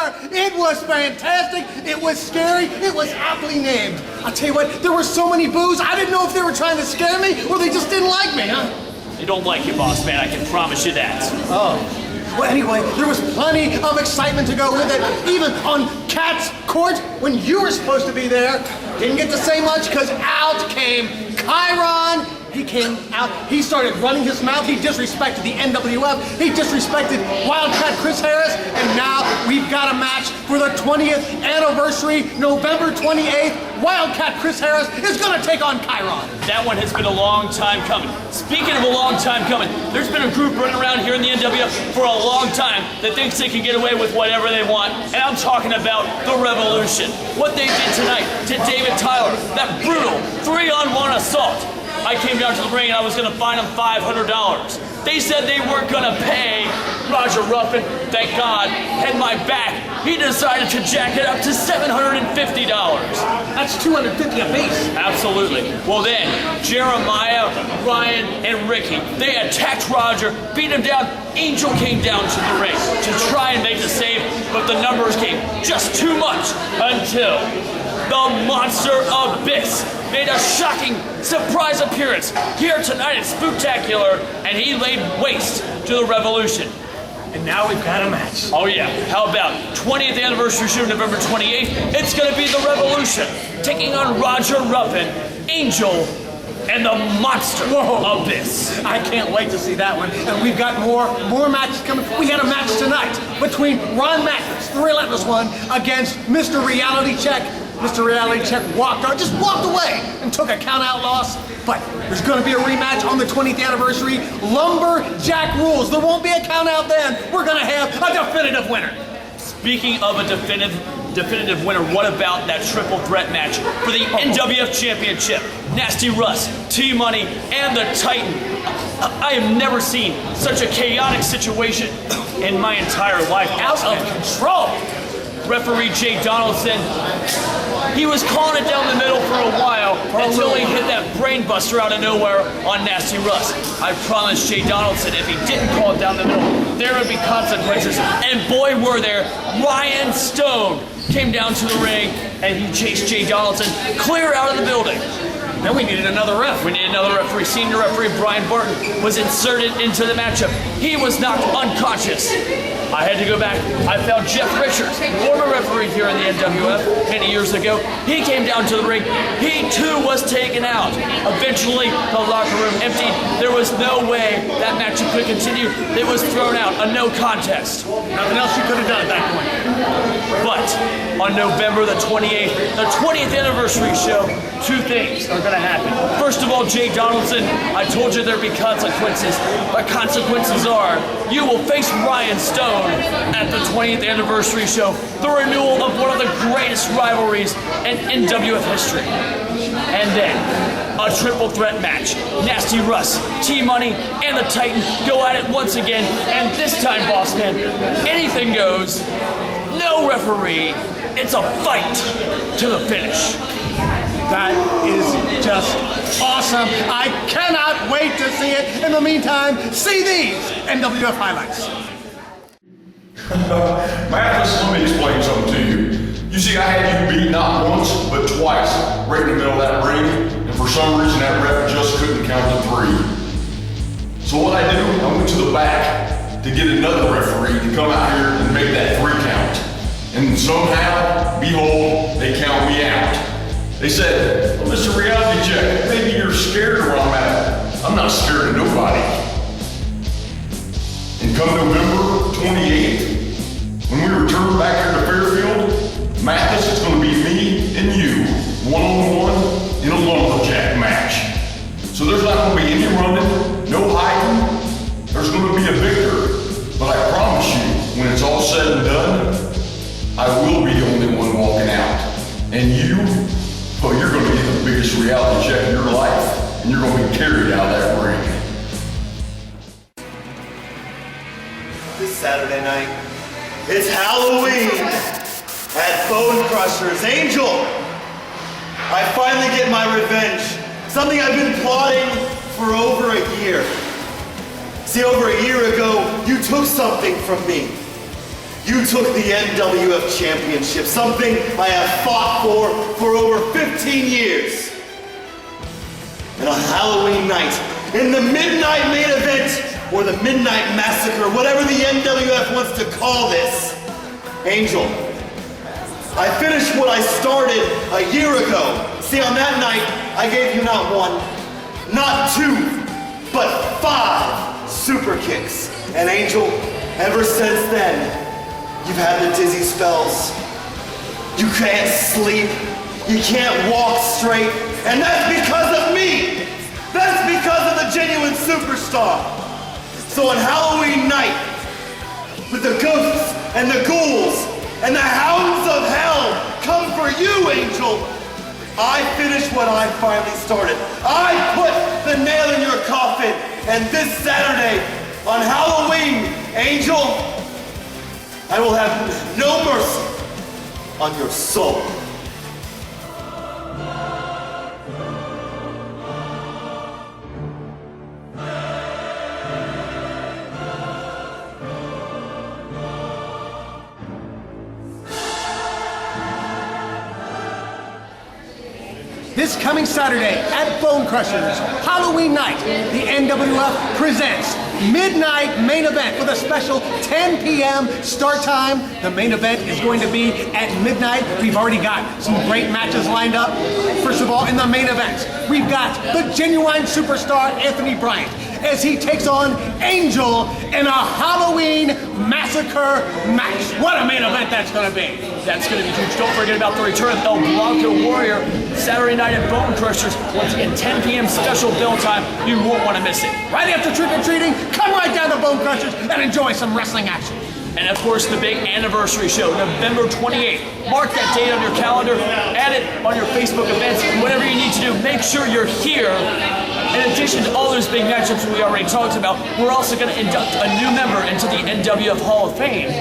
are. It was fantastic. It was scary. It was aptly named. I'll tell you what, there were so many boos, I didn't know if they were trying to scare me or they just didn't like me, huh? They don't like you, boss man, I can promise you that. Oh. Well, anyway, there was plenty of excitement to go with it. Even on Cat's Court, when you were supposed to be there, didn't get to say much because out came Chiron. He came out, he started running his mouth, he disrespected the NWF, he disrespected Wildcat Chris Harris, and now we've got a match for the 20th anniversary, November 28th. Wildcat Chris Harris is gonna take on Chiron. That one has been a long time coming. Speaking of a long time coming, there's been a group running around here in the NWF for a long time that thinks they can get away with whatever they want, and I'm talking about the Revolution. What they did tonight to David Tyler, that brutal 3-on-1 assault. I came down to the ring and I was gonna fine them $500. They said they weren't gonna pay. Roger Ruffin, thank God, had my back. He decided to jack it up to $750. That's $250 a piece. Absolutely. Well then, Jeremiah, Ryan, and Ricky, they attacked Roger, beat him down. Angel came down to the ring to try and make the save, but the numbers came just too much until the Monster Abyss made a shocking surprise appearance here tonight at Spooktacular, and he laid waste to the Revolution. And now we've got a match. Oh yeah, how about 20th anniversary show November 28th? It's gonna be the Revolution, taking on Roger Ruffin, Angel, and the Monster Abyss. I can't wait to see that one. And we've got more matches coming. We had a match tonight between Ron Mathis, the relentless one, against Mr. Reality Check. Mr. Reality Check walked away and took a count-out loss. But there's going to be a rematch on the 20th anniversary. Lumberjack rules. There won't be a count-out then. We're going to have a definitive winner. Speaking of a definitive winner, what about that triple threat match for the NWF Championship? Nasty Russ, T-Money, and the Titan. I have never seen such a chaotic situation in my entire life. Out of control. Referee Jay Donaldson, he was calling it down the middle for a while until he hit that brain buster out of nowhere on Nasty Russ. I promised Jay Donaldson if he didn't call it down the middle, there would be consequences. And boy, were there. Ryan Stone came down to the ring and he chased Jay Donaldson clear out of the building. Then we needed another ref. We needed another referee. Senior referee Brian Barton was inserted into the matchup. He was knocked unconscious. I had to go back. I found Jeff Richards, former referee here in the NWF many years ago. He came down to the ring. He too was taken out. Eventually, the locker room emptied. There was no way that matchup could continue. It was thrown out, a no contest. Nothing else you could have done at that point. But on November the 28th, the 20th anniversary show, two things are going to happen. First of all, Jay Donaldson, I told you there'd be consequences. The consequences are you will face Ryan Stone at the 20th anniversary show, the renewal of one of the greatest rivalries in NWF history. And then a triple threat match. Nasty Russ, T-Money, and the Titan go at it once again, and this time, boss man, anything goes. No referee. It's a fight to the finish. That is just awesome. I cannot wait to see it. In the meantime, see these NWF highlights. Mathis, let me explain something to you. You see, I had you beat not once, but twice, right in the middle of that ring, and for some reason that ref just couldn't count to 3. So what I do, I went to the back to get another referee to come out here and make that 3 count. And somehow, behold, they count me out. They said, well, Mr. Reality Check, maybe you're scared of where I'm at. I'm not scared of nobody. And come November 28th, when we return back here to Fairfield, Mathis, it's going to be me and you, one-on-one in a lumberjack match. So there's not going to be any running, no hiding. There's going to be a victor. But I promise you, when it's all said and done, I will be the only one walking out. And you, well, you're going to get the biggest reality check in your life, and you're going to be carried out of that ring. This Saturday night, it's Halloween at Bone Crusher's. Angel, I finally get my revenge. Something I've been plotting for over a year. See, over a year ago, you took something from me. You took the NWF Championship, something I have fought for over 15 years. And on Halloween night, in the midnight main event, or the midnight massacre, whatever the NWF wants to call this, Angel, I finished what I started a year ago. See, on that night, I gave you not one, not two, but 5 super kicks. And Angel, ever since then, you've had the dizzy spells. You can't sleep. You can't walk straight. And that's because of me. That's because of the genuine superstar. So on Halloween night, with the ghosts and the ghouls and the hounds of hell come for you, Angel, I finished what I finally started. I put the nail in your coffin. And this Saturday, on Halloween, Angel, I will have no mercy on your soul. This coming Saturday at Bone Crushers, Halloween night, the NWF presents Midnight Main Event with a special 10 p.m. start time. The main event is going to be at midnight. We've already got some great matches lined up. First of all, in the main event, we've got the genuine superstar Anthony Bryant as he takes on Angel in a Halloween massacre match. What a main event that's going to be. That's going to be huge. Don't forget about the return of El Blanco Warrior Saturday night at Bone Crushers. Once again, 10 p.m. special bill time. You won't want to miss it. Right after trick-or-treating, come right down to Bone Crushers and enjoy some wrestling action. And of course, the big anniversary show, November 28th. Mark that date on your calendar, add it on your Facebook events, whatever you need to do, make sure you're here. In addition to all those big matchups we already talked about, we're also going to induct a new member into the NWF Hall of Fame.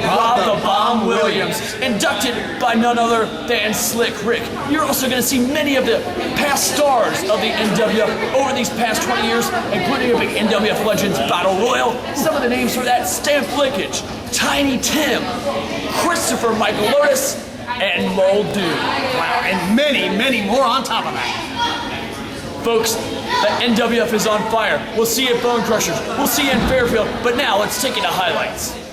Rob the Bomb Williams, inducted by none other than Slick Rick. You're also going to see many of the past stars of the NWF over these past 20 years, including a big NWF Legends Battle Royal. Some of the names for that: Stan Flickage, Tiny Tim, Christopher Michael Lotus, and Muldoon. Wow, and many, many more on top of that. Folks, the NWF is on fire. We'll see you at Bone Crushers. We'll see you in Fairfield. But now, let's take you to highlights.